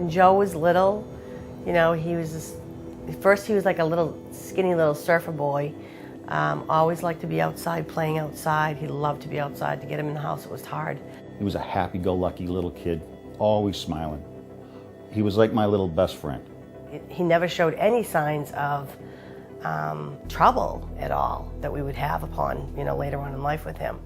When Joe was little, you know, first he was like a little skinny little surfer boy. Always liked to be outside, playing outside. He loved to be outside. To get him in the house, it was hard. He was a happy-go-lucky little kid, always smiling. He was like my little best friend. He never showed any signs of trouble at all that we would have upon, you know, later on in life with him.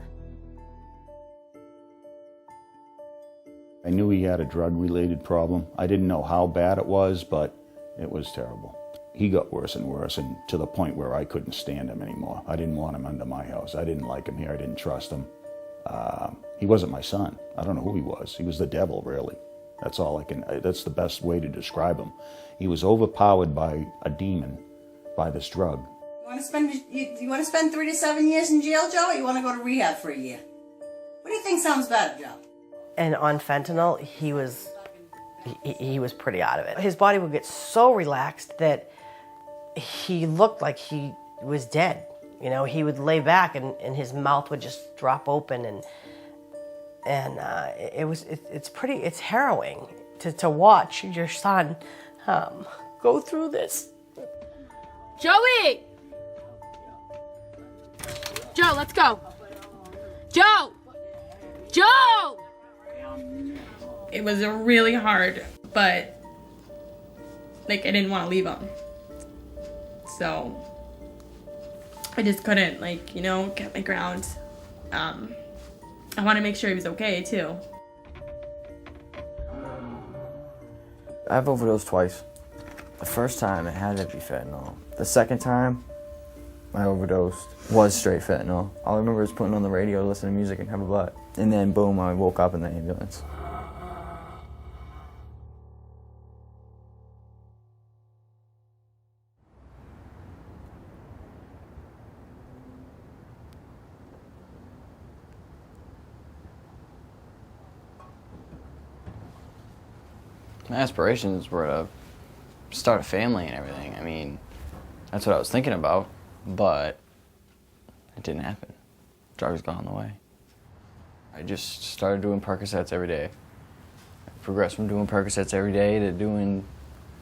I knew he had a drug-related problem. I didn't know how bad it was, but it was terrible. He got worse and worse, and to the point where I couldn't stand him anymore. I didn't want him under my house. I didn't like him here. I didn't trust him. He wasn't my son. I don't know who he was. He was the devil, really. That's the best way to describe him. He was overpowered by a demon, by this drug. You want to spend 3 to 7 years in jail, Joe, or you want to go to rehab for a year? What do you think sounds better, Joe? And on fentanyl, he was pretty out of it. His body would get so relaxed that he looked like he was dead. You know, he would lay back and his mouth would just drop open, and it's harrowing to watch your son go through this. Joey! Joe, let's go. Joe! Joe! It was really hard, but like I didn't want to leave him. So I just couldn't, like, you know, get my ground. I want to make sure he was okay too. I've overdosed twice. The first time it had to be fentanyl. The second time I overdosed was straight fentanyl. All I remember is putting on the radio, listening to music, and have a butt. And then boom, I woke up in the ambulance. My aspirations were to start a family and everything. I mean, that's what I was thinking about, but it didn't happen. Drugs got in the way. I just started doing Percocets every day. I progressed from doing Percocets every day to doing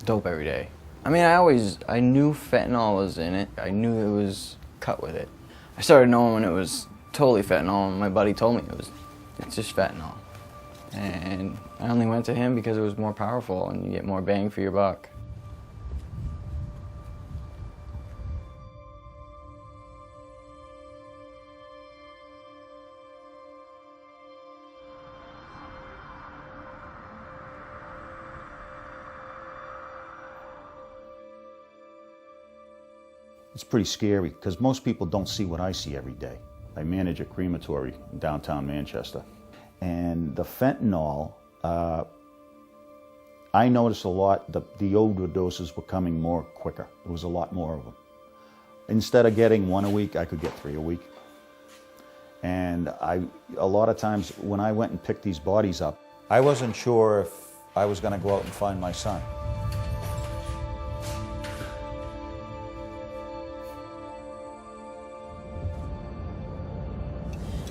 dope every day. I mean, I knew fentanyl was in it. I knew it was cut with it. I started knowing when it was totally fentanyl, and my buddy told me it's just fentanyl. And I only went to him because it was more powerful and you get more bang for your buck. It's pretty scary because most people don't see what I see every day. I manage a crematory in downtown Manchester. And the fentanyl, I noticed a lot, the overdoses were coming more quicker. There was a lot more of them. Instead of getting 1 a week, I could get 3 a week. And a lot of times when I went and picked these bodies up, I wasn't sure if I was going to go out and find my son.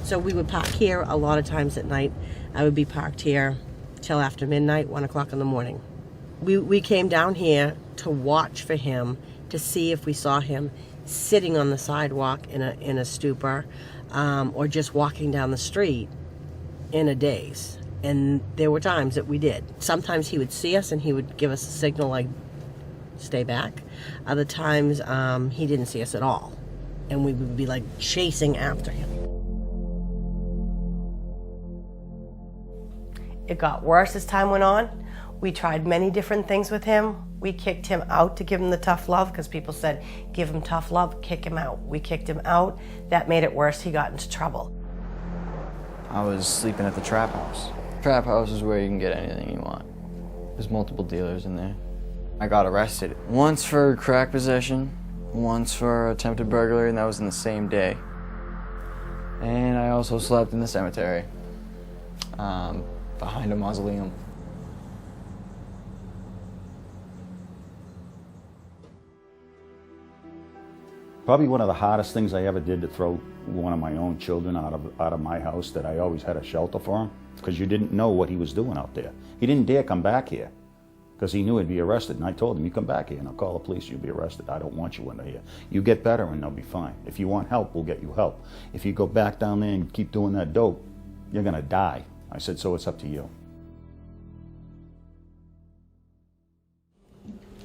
So we would park here a lot of times at night. I would be parked here till after midnight, 1 o'clock in the morning. We came down here to watch for him, to see if we saw him sitting on the sidewalk in a stupor, or just walking down the street in a daze. And there were times that we did. Sometimes he would see us and he would give us a signal like, stay back. Other times he didn't see us at all. And we would be like chasing after him. It got worse as time went on. We tried many different things with him. We kicked him out to give him the tough love because people said, give him tough love, kick him out. We kicked him out. That made it worse. He got into trouble. I was sleeping at the trap house. Trap house is where you can get anything you want. There's multiple dealers in there. I got arrested once for crack possession, once for attempted burglary, and that was in the same day. And I also slept in the cemetery. Behind a mausoleum. Probably one of the hardest things I ever did to throw one of my own children out of my house that I always had a shelter for him, because you didn't know what he was doing out there. He didn't dare come back here. because he knew he'd be arrested. And I told him, you come back here and I'll call the police, you'll be arrested. I don't want you under here. You get better and they'll be fine. If you want help, we'll get you help. If you go back down there and keep doing that dope, you're gonna die. I said, so it's up to you.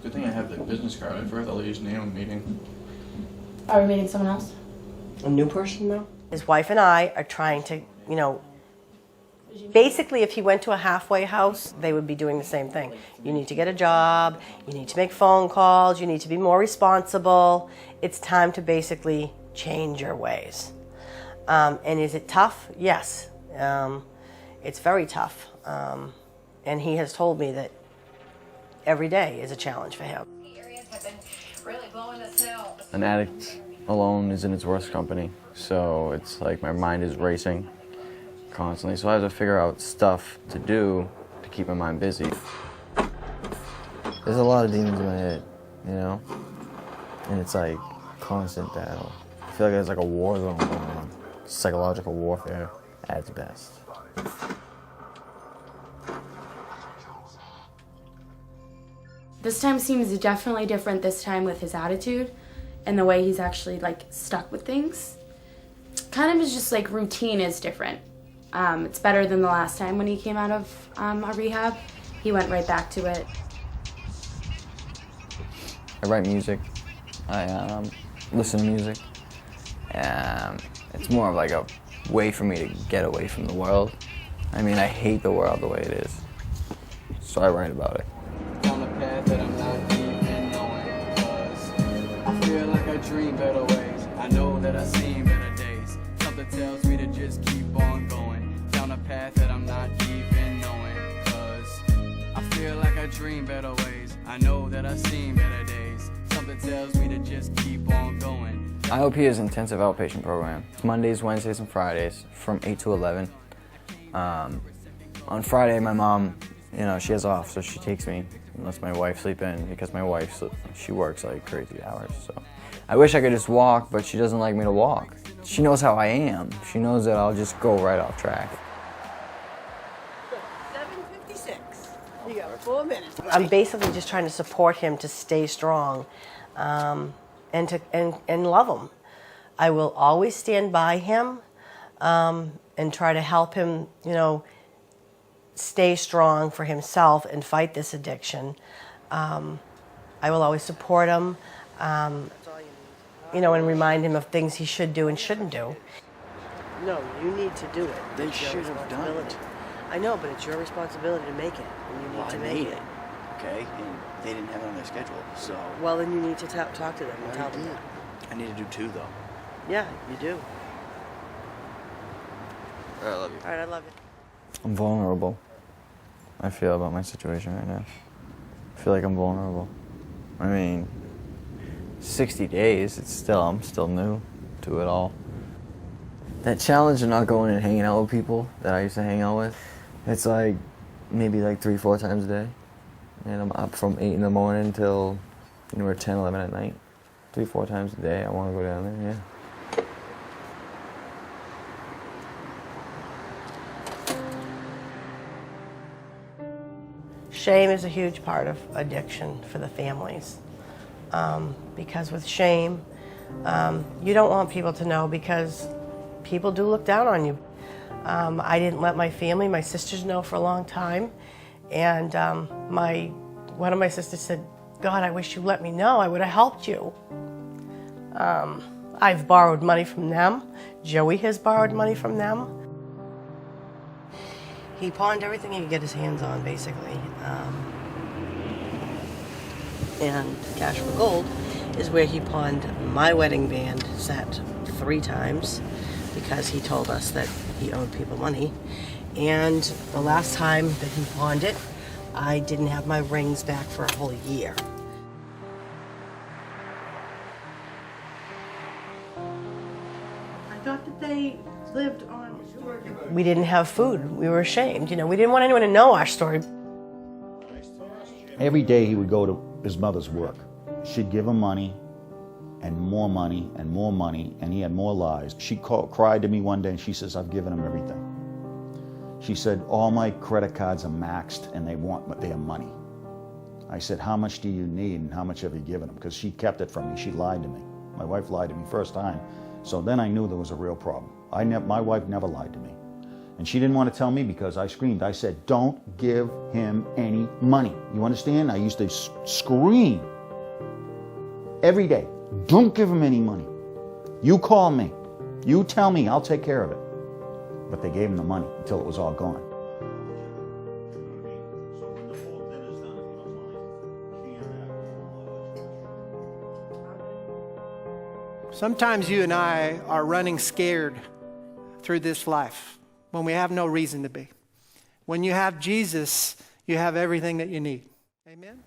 Good thing I have the business card. I forgot to use name of meeting. Are we meeting someone else? A new person now? His wife and I are trying to, you know, basically if he went to a halfway house, they would be doing the same thing. You need to get a job, you need to make phone calls, you need to be more responsible. It's time to basically change your ways. And is it tough? Yes. It's very tough. And he has told me that every day is a challenge for him. An addict alone is in its worst company, so it's like my mind is racing constantly, so I have to figure out stuff to do to keep my mind busy. There's a lot of demons in my head, you know, and it's like constant battle. I feel like there's like a war zone going on. Psychological warfare at its best. This time seems definitely different this time with his attitude and the way he's actually like stuck with things. Kind of is just like routine is different. It's better than the last time when he came out of our rehab. He went right back to it. I write music. I listen to music. It's more of like a way for me to get away from the world. I mean, I hate the world the way it is, so I write about it. On the path that I'm not even knowing, 'cause I feel like I dream better ways. I know that I've seen better days. Something tells me to just keep on going down a path that I'm not even knowing, 'cause I feel like I dream better ways. I know that I've seen better days. Something tells me to just keep on going. IOP is an intensive outpatient program. It's Mondays, Wednesdays, and Fridays from 8 to 11. On Friday, my mom, you know, she has off, so she takes me and lets my wife sleep in because my wife, she works like crazy hours. So I wish I could just walk, but she doesn't like me to walk. She knows how I am. She knows that I'll just go right off track. 7:56. You got 4 minutes. I'm basically just trying to support him to stay strong, and love him. I will always stand by him, and try to help him, you know, stay strong for himself and fight this addiction. I will always support him, you know, and remind him of things he should do and shouldn't do. No, you need to do it. They should have done it. I know, but it's your responsibility to make it, and you need to make it. Okay, and they didn't have it on their schedule, so. Well, then you need to talk to them and tell them that. I need to do 2, though. Yeah, you do. I love you. All right, I love you. I'm vulnerable. I feel about my situation right now. I feel like I'm vulnerable. I mean, 60 days, I'm still new to it all. That challenge of not going and hanging out with people that I used to hang out with, it's like maybe like 3-4 times a day. And I'm up from 8 in the morning until, you know, 10, 11 at night. 3-4 times a day, I want to go down there, yeah. Shame is a huge part of addiction for the families, because with shame, you don't want people to know because people do look down on you. I didn't let my family, my sisters know for a long time, and one of my sisters said, God, I wish you let me know, I would have helped you. I've borrowed money from them. Joey has borrowed money from them. He pawned everything he could get his hands on, basically. And Cash for Gold is where he pawned my wedding band set 3 times because he told us that he owed people money. And the last time that he pawned it, I didn't have my rings back for a whole year. I thought that they lived on... We didn't have food. We were ashamed. You know, we didn't want anyone to know our story. Every day he would go to his mother's work. She'd give him money and more money and more money, and he had more lies. She cried to me one day and she says, I've given him everything. She said, all my credit cards are maxed and they want their money. I said, how much do you need and how much have you given him? Because she kept it from me. She lied to me. My wife lied to me first time. So then I knew there was a real problem. My wife never lied to me. And she didn't want to tell me because I screamed. I said, don't give him any money. You understand? I used to scream every day. Don't give him any money. You call me. You tell me. I'll take care of it. But they gave him the money until it was all gone. Sometimes you and I are running scared through this life when we have no reason to be. When you have Jesus, you have everything that you need. Amen?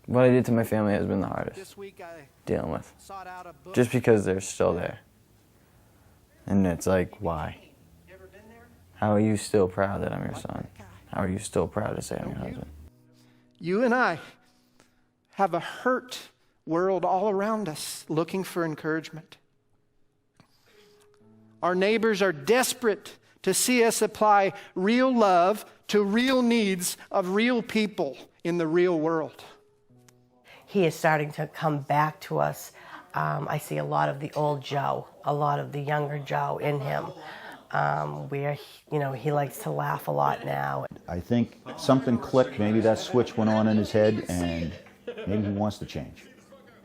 What I did to my family has been the hardest This week I dealing with. sought out a book. Just because they're still there. And it's like, why? Ever been there? How are you still proud that I'm your son? How are you still proud to say I'm your husband? You and I have a hurt world all around us looking for encouragement. Our neighbors are desperate to see us apply real love to real needs of real people in the real world. He is starting to come back to us. I see a lot of the old Joe, a lot of the younger Joe in him, where he likes to laugh a lot now. I think something clicked. Maybe that switch went on in his head, and maybe he wants to change.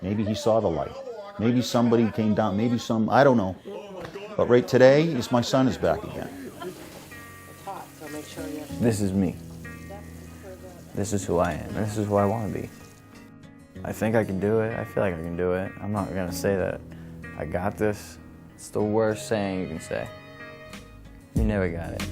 Maybe he saw the light. Maybe somebody came down. Maybe I don't know. But right today, my son is back again. This is me. This is who I am. And this is who I want to be. I think I can do it. I feel like I can do it. I'm not going to say that I got this. It's the worst saying you can say. You never got it.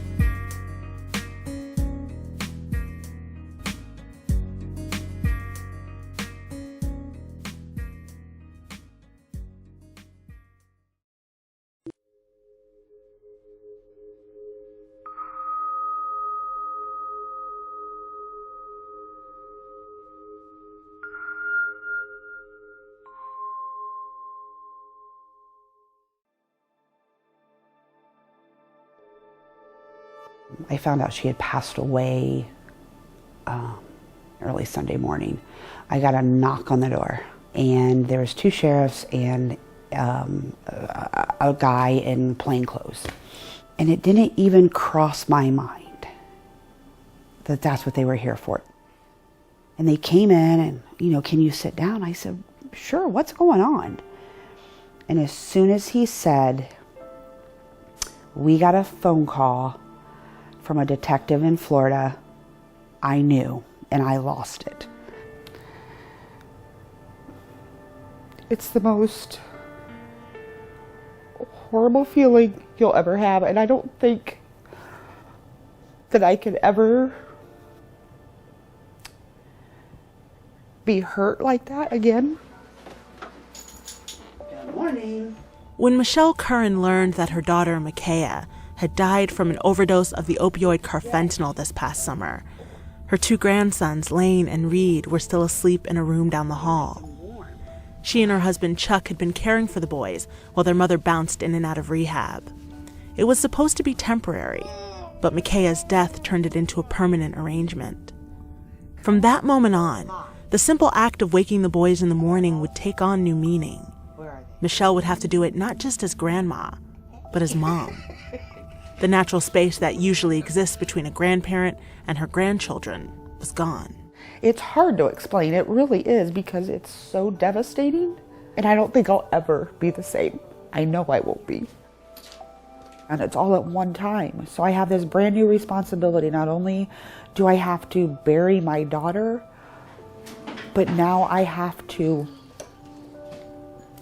I found out she had passed away early Sunday morning. I got a knock on the door, and there was 2 sheriffs and a guy in plain clothes. And it didn't even cross my mind that that's what they were here for. And they came in and, can you sit down? I said, sure, what's going on? And as soon as he said, we got a phone call from a detective in Florida, I knew, and I lost it. It's the most horrible feeling you'll ever have, and I don't think that I could ever be hurt like that again. Good morning. When Michelle Curran learned that her daughter, Micaiah, had died from an overdose of the opioid carfentanil this past summer, her 2 grandsons, Lane and Reed, were still asleep in a room down the hall. She and her husband, Chuck, had been caring for the boys while their mother bounced in and out of rehab. It was supposed to be temporary, but Micaiah's death turned it into a permanent arrangement. From that moment on, the simple act of waking the boys in the morning would take on new meaning. Michelle would have to do it not just as grandma, but as mom. The natural space that usually exists between a grandparent and her grandchildren was gone. It's hard to explain, it really is, because it's so devastating, and I don't think I'll ever be the same. I know I won't be. And it's all at one time. So I have this brand new responsibility. Not only do I have to bury my daughter, but now I have to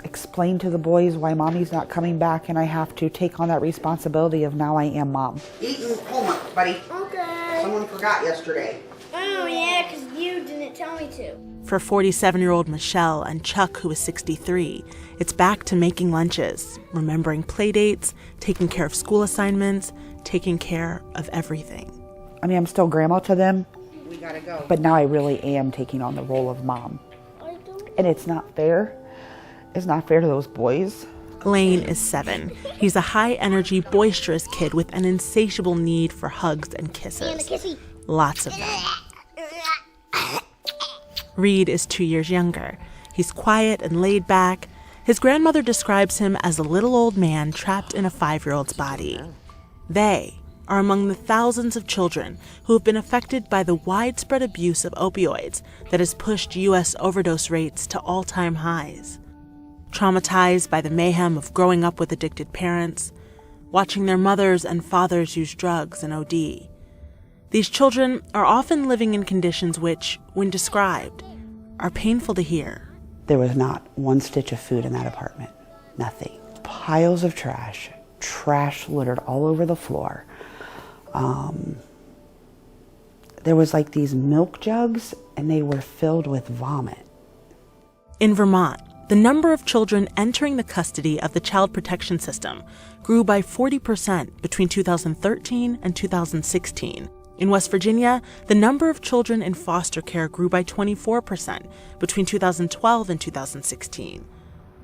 explain to the boys why mommy's not coming back, and I have to take on that responsibility of now I am mom. Eating homework, buddy. Okay. Someone forgot yesterday. Oh, yeah, because you didn't tell me to. For 47-year-old Michelle and Chuck, who is 63, it's back to making lunches, remembering play dates, taking care of school assignments, taking care of everything. I mean, I'm still grandma to them, We gotta go. but now I really am taking on the role of mom. And it's not fair. It's not fair to those boys. Lane is 7. He's a high-energy, boisterous kid with an insatiable need for hugs and kisses. And a kissy. Lots of them. Reed is 2 years younger. He's quiet and laid back. His grandmother describes him as a little old man trapped in a 5-year-old's body. They are among the thousands of children who have been affected by the widespread abuse of opioids that has pushed U.S. overdose rates to all-time highs. Traumatized by the mayhem of growing up with addicted parents, watching their mothers and fathers use drugs and OD. These children are often living in conditions which, when described, are painful to hear. There was not one stitch of food in that apartment. Nothing. Piles of trash. Trash littered all over the floor. There was like these milk jugs, and they were filled with vomit. In Vermont, the number of children entering the custody of the Child Protection System grew by 40% between 2013 and 2016. In West Virginia, the number of children in foster care grew by 24% between 2012 and 2016.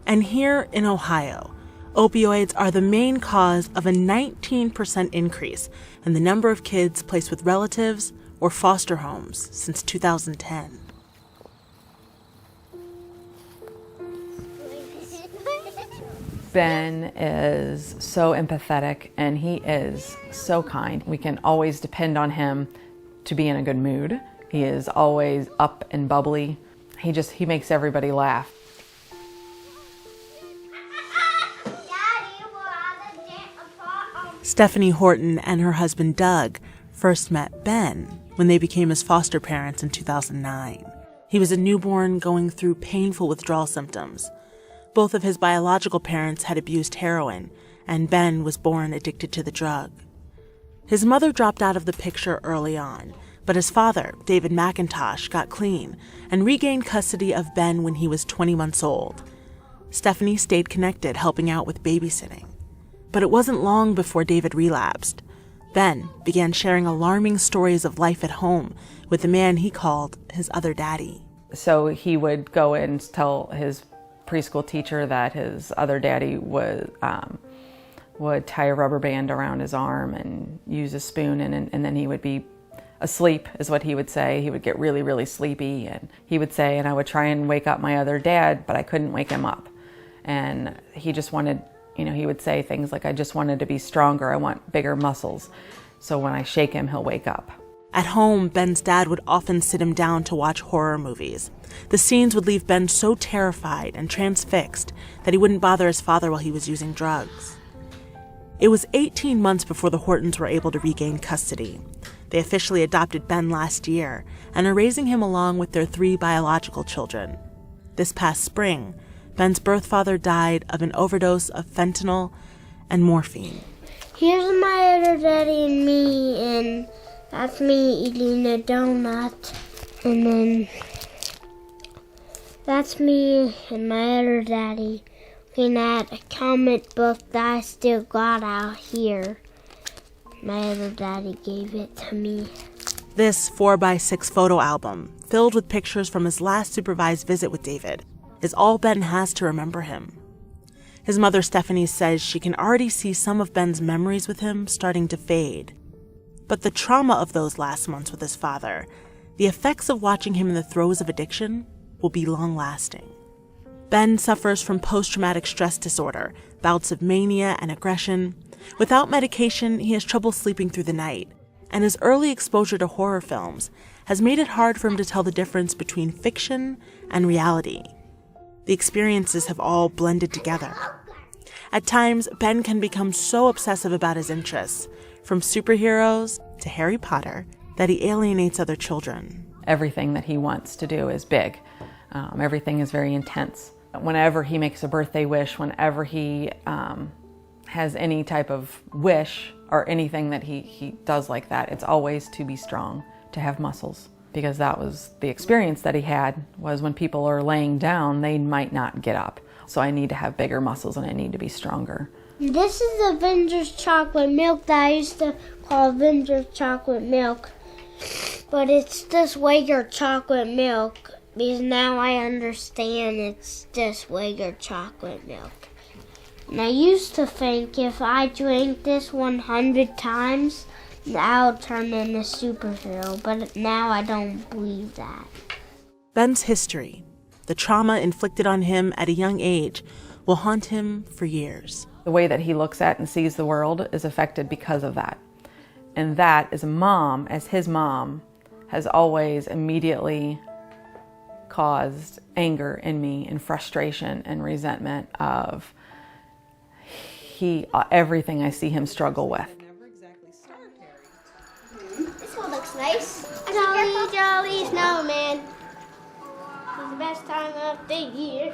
And here in Ohio, opioids are the main cause of a 19% increase in the number of kids placed with relatives or foster homes since 2010. Ben is so empathetic and he is so kind. We can always depend on him to be in a good mood. He is always up and bubbly. He makes everybody laugh. Stephanie Horton and her husband Doug first met Ben when they became his foster parents in 2009. He was a newborn going through painful withdrawal symptoms. Both of his biological parents had abused heroin, and Ben was born addicted to the drug. His mother dropped out of the picture early on, but his father, David McIntosh, got clean and regained custody of Ben when he was 20 months old. Stephanie stayed connected, helping out with babysitting. But it wasn't long before David relapsed. Ben began sharing alarming stories of life at home with the man he called his other daddy. So he would go and tell his preschool teacher that his other daddy would tie a rubber band around his arm and use a spoon, and then he would be asleep, is what he would say. He would get really, really sleepy, and he would say, and I would try and wake up my other dad, but I couldn't wake him up. And he just wanted, he would say things like, I just wanted to be stronger, I want bigger muscles. So when I shake him, he'll wake up. At home, Ben's dad would often sit him down to watch horror movies. The scenes would leave Ben so terrified and transfixed that he wouldn't bother his father while he was using drugs. It was 18 months before the Hortons were able to regain custody. They officially adopted Ben last year and are raising him along with their 3 biological children. This past spring, Ben's birth father died of an overdose of fentanyl and morphine. Here's my other daddy and me, and that's me eating a donut. And then that's me and my other daddy looking at a comic book that I still got out here. My other daddy gave it to me. This 4x6 photo album, filled with pictures from his last supervised visit with David, is all Ben has to remember him. His mother Stephanie says she can already see some of Ben's memories with him starting to fade. But the trauma of those last months with his father, the effects of watching him in the throes of addiction, will be long-lasting. Ben suffers from post-traumatic stress disorder, bouts of mania and aggression. Without medication, he has trouble sleeping through the night, and his early exposure to horror films has made it hard for him to tell the difference between fiction and reality. The experiences have all blended together. At times, Ben can become so obsessive about his interests, from superheroes to Harry Potter, that he alienates other children. Everything that he wants to do is big. Everything is very intense. Whenever he makes a birthday wish, whenever he has any type of wish or anything that he does like that, it's always to be strong, to have muscles. Because that was the experience that he had, was when people are laying down, they might not get up. So I need to have bigger muscles and I need to be stronger. This is Avengers chocolate milk that I used to call Avengers chocolate milk. But it's just regular chocolate milk, because now I understand it's just regular chocolate milk. And I used to think if I drank this 100 times, I'll turn into a superhero, but now I don't believe that. Ben's history, the trauma inflicted on him at a young age, will haunt him for years. The way that he looks at and sees the world is affected because of that. And that, as a mom, as his mom, has always immediately caused anger in me and frustration and resentment of everything I see him struggle with. This one looks nice. Jolly, jolly snowman. It's the best time of the year.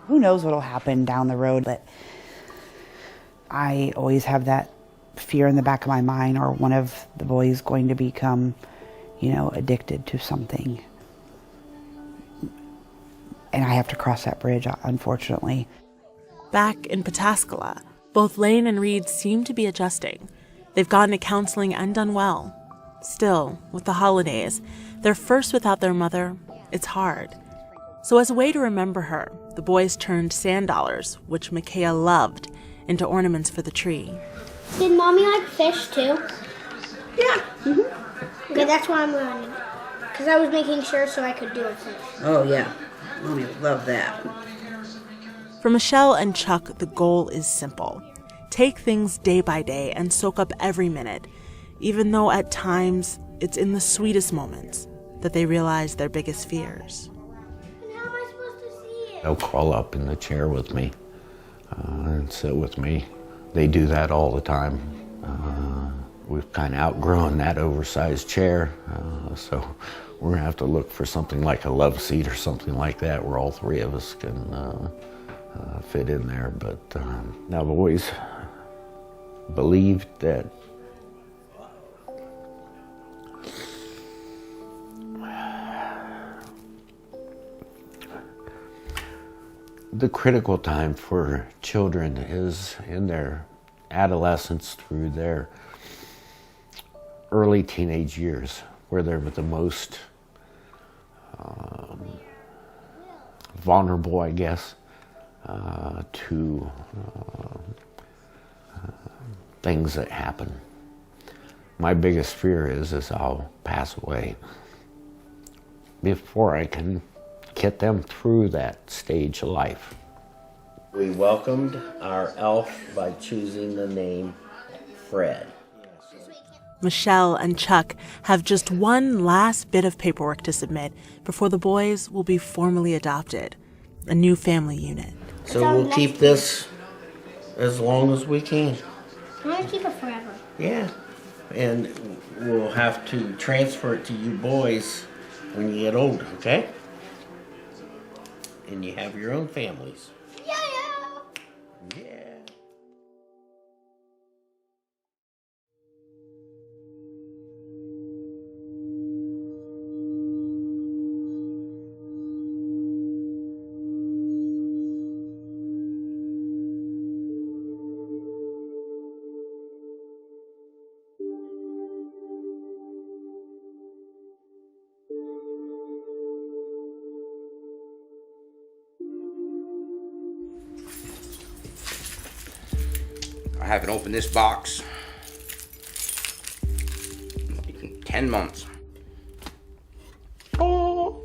Who knows what'll happen down the road, but I always have that fear in the back of my mind, or one of the boys going to become, addicted to something. And I have to cross that bridge, unfortunately. Back in Pataskala, both Lane and Reed seem to be adjusting. They've gone to counseling and done well. Still, with the holidays, they're first without their mother. It's hard. So as a way to remember her, the boys turned sand dollars, which Micaiah loved, into ornaments for the tree. Did Mommy like fish too? Yeah. Okay, that's why I'm learning. Because I was making sure so I could do a fish. Oh, yeah. Mommy would love that. For Michelle and Chuck, the goal is simple. Take things day by day and soak up every minute, even though at times it's in the sweetest moments that they realize their biggest fears. And how am I supposed to see it? They'll crawl up in the chair with me and sit with me. They do that all the time. We've kind of outgrown that oversized chair, so we're going to have to look for something like a love seat or something like that where all three of us can fit in there. But I've always believed that the critical time for children is in their adolescence through their early teenage years, where they're the most vulnerable, I guess, to things that happen. My biggest fear is I'll pass away before I can get them through that stage of life. We welcomed our elf by choosing the name Fred. Michelle and Chuck have just one last bit of paperwork to submit before the boys will be formally adopted, a new family unit. So we'll keep this as long as we can. I want to keep it forever. Yeah. And we'll have to transfer it to you boys when you get older, okay? And you have your own families. Yeah. Yeah. I haven't opened this box in 10 months. Oh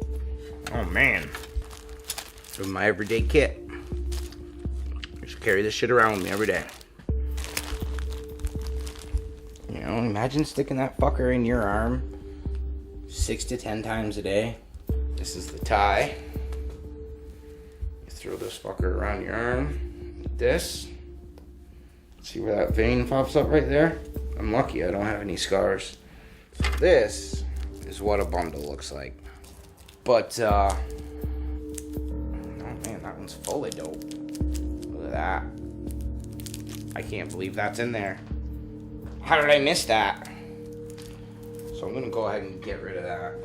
man. This is my everyday kit. I just carry this shit around with me every day. You know, imagine sticking that fucker in your arm 6 to 10 times a day. This is the tie. You throw this fucker around your arm like this. See where that vein pops up right there? I'm lucky I don't have any scars. So this is what a bundle looks like. But, oh man, that one's full of dope. Look at that. I can't believe that's in there. How did I miss that? So I'm gonna go ahead and get rid of that.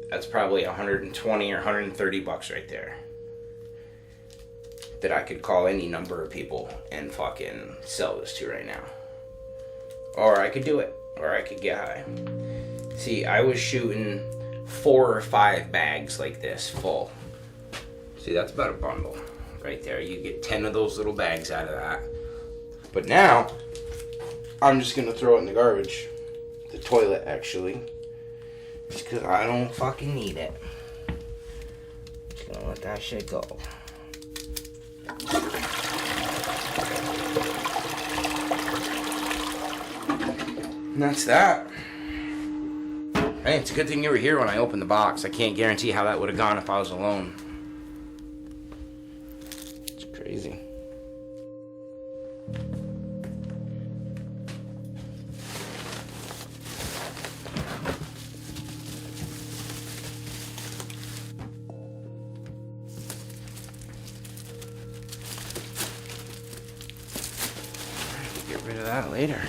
That's probably 120 or 130 bucks right there. That I could call any number of people and fucking sell this to right now. Or I could do it, or I could get high. See, I was shooting 4 or 5 bags like this full. See, that's about a bundle right there. You get 10 of those little bags out of that. But now, I'm just gonna throw it in the garbage. The toilet, actually. Just because I don't fucking need it. Just gonna let that shit go. And that's that. Hey, it's a good thing you were here when I opened the box. I can't guarantee how that would have gone if I was alone. It's crazy. Get rid of that later.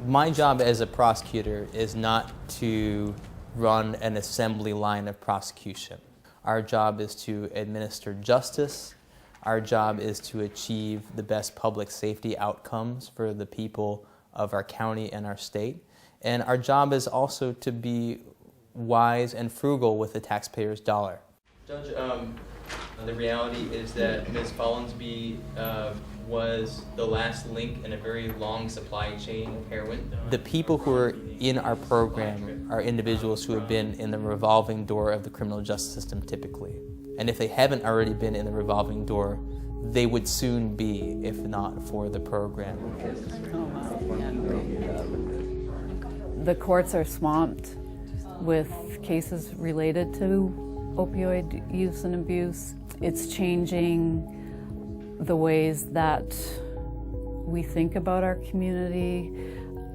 My job as a prosecutor is not to run an assembly line of prosecution. Our job is to administer justice. Our job is to achieve the best public safety outcomes for the people of our county and our state. And our job is also to be wise and frugal with the taxpayer's dollar. Judge, the reality is that Ms. Follansbee was the last link in a very long supply chain of heroin. The people who are in our program are individuals who have been in the revolving door of the criminal justice system typically. And if they haven't already been in the revolving door, they would soon be if not for the program. The courts are swamped with cases related to opioid use and abuse. It's changing the ways that we think about our community.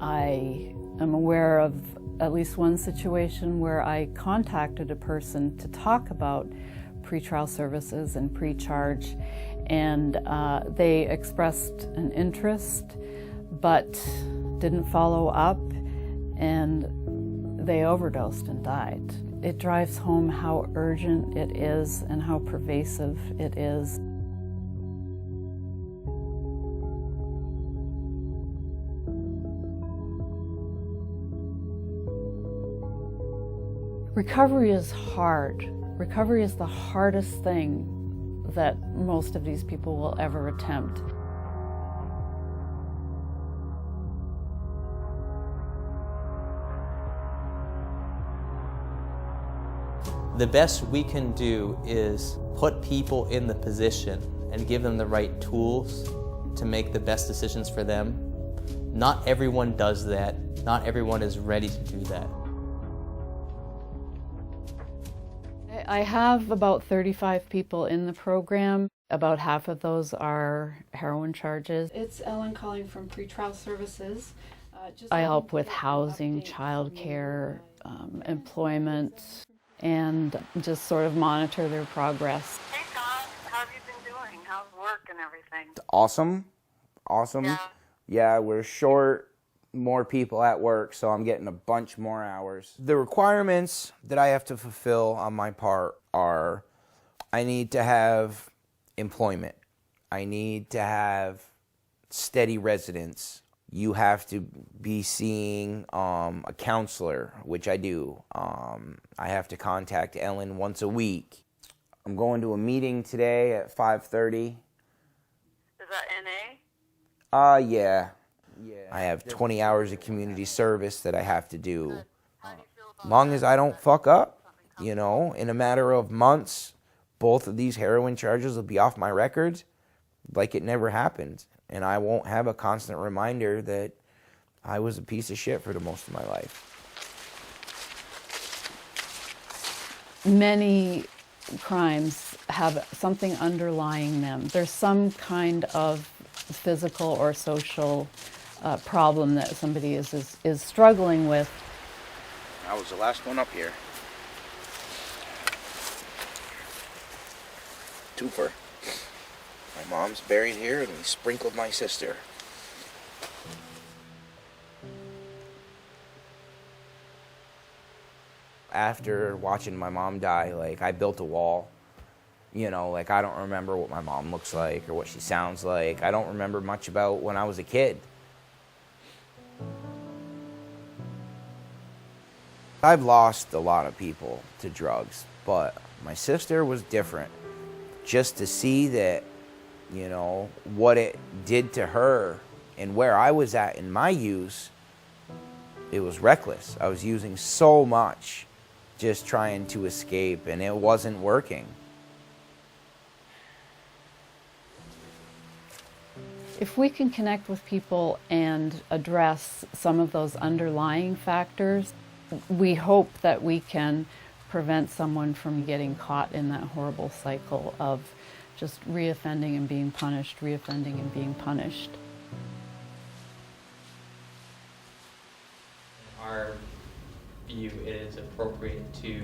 I am aware of at least one situation where I contacted a person to talk about pretrial services and pre-charge, and they expressed an interest but didn't follow up, and they overdosed and died. It drives home how urgent it is and how pervasive it is. Recovery is hard. Recovery is the hardest thing that most of these people will ever attempt. The best we can do is put people in the position and give them the right tools to make the best decisions for them. Not everyone does that. Not everyone is ready to do that. I have about 35 people in the program. About half of those are heroin charges. It's Ellen calling from Pretrial Services. I help with housing, childcare, employment, and just sort of monitor their progress. Hey Tom, how have you been doing? How's work and everything? Awesome. Awesome. Yeah, we're short more people at work, so I'm getting a bunch more hours. The requirements that I have to fulfill on my part are I need to have employment. I need to have steady residence. You have to be seeing a counselor, which I do. I have to contact Ellen once a week. I'm going to a meeting today at 5:30. Is that NA? Yeah. I have 20 hours of community service that I have to do. Long as I don't fuck up, you know, in a matter of months, both of these heroin charges will be off my records like it never happened. And I won't have a constant reminder that I was a piece of shit for the most of my life. Many crimes have something underlying them. There's some kind of physical or social problem that somebody is struggling with. I was the last one up here. Twofer. My mom's buried here and we sprinkled my sister. After watching my mom die, like, I built a wall. You know, like, I don't remember what my mom looks like or what she sounds like. I don't remember much about when I was a kid. I've lost a lot of people to drugs, but my sister was different. Just to see that, you know, what it did to her and where I was at in my use, it was reckless. I was using so much just trying to escape, and it wasn't working. If we can connect with people and address some of those underlying factors, we hope that we can prevent someone from getting caught in that horrible cycle of just reoffending and being punished, reoffending and being punished. Our view, it is appropriate to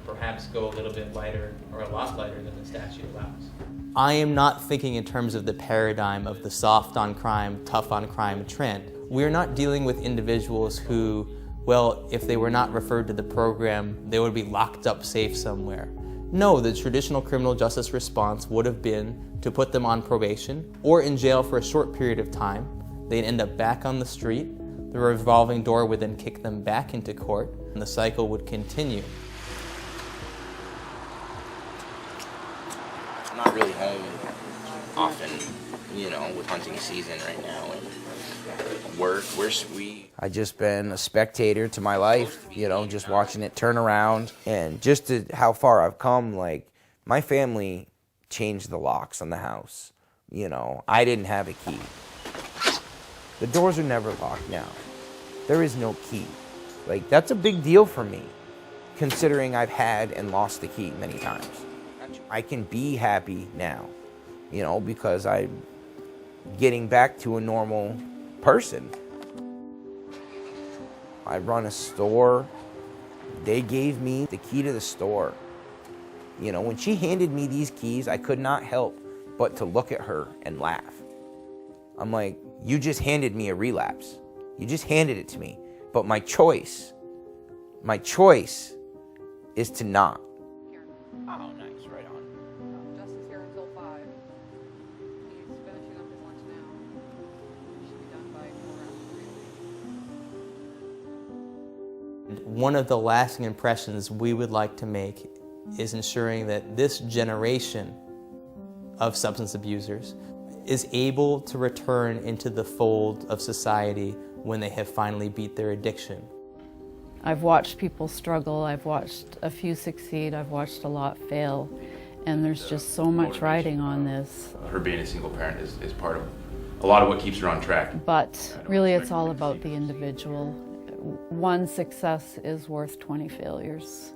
perhaps go a little bit lighter or a lot lighter than the statute allows. I am not thinking in terms of the paradigm of the soft on crime, tough on crime trend. We're not dealing with individuals who, well, if they were not referred to the program, they would be locked up safe somewhere. No, the traditional criminal justice response would have been to put them on probation or in jail for a short period of time. They'd end up back on the street. The revolving door would then kick them back into court, and the cycle would continue. I'm not really home often, you know, with hunting season right now. And I just been a spectator to my life, you know, just watching it turn around, and just to how far I've come. Like, my family changed the locks on the house. You know, I didn't have a key. The doors are never locked now. There is no key. Like, that's a big deal for me, considering I've had and lost the key many times. I can be happy now, you know, because I'm getting back to a normal person. I run a store. They gave me the key to the store. You know, when she handed me these keys, I could not help but to look at her and laugh. I'm like, you just handed me a relapse. You just handed it to me. But my choice is to not. Oh, nice, right on. Justin's here until 5. He's finishing up his lunch now. He should be done by 4 hours. One of the lasting impressions we would like to make is ensuring that this generation of substance abusers is able to return into the fold of society when they have finally beat their addiction. I've watched people struggle, I've watched a few succeed, I've watched a lot fail, and there's just so much riding on this. Her being a single parent is part of a lot of what keeps her on track. But really it's all about the individual. One success is worth 20 failures.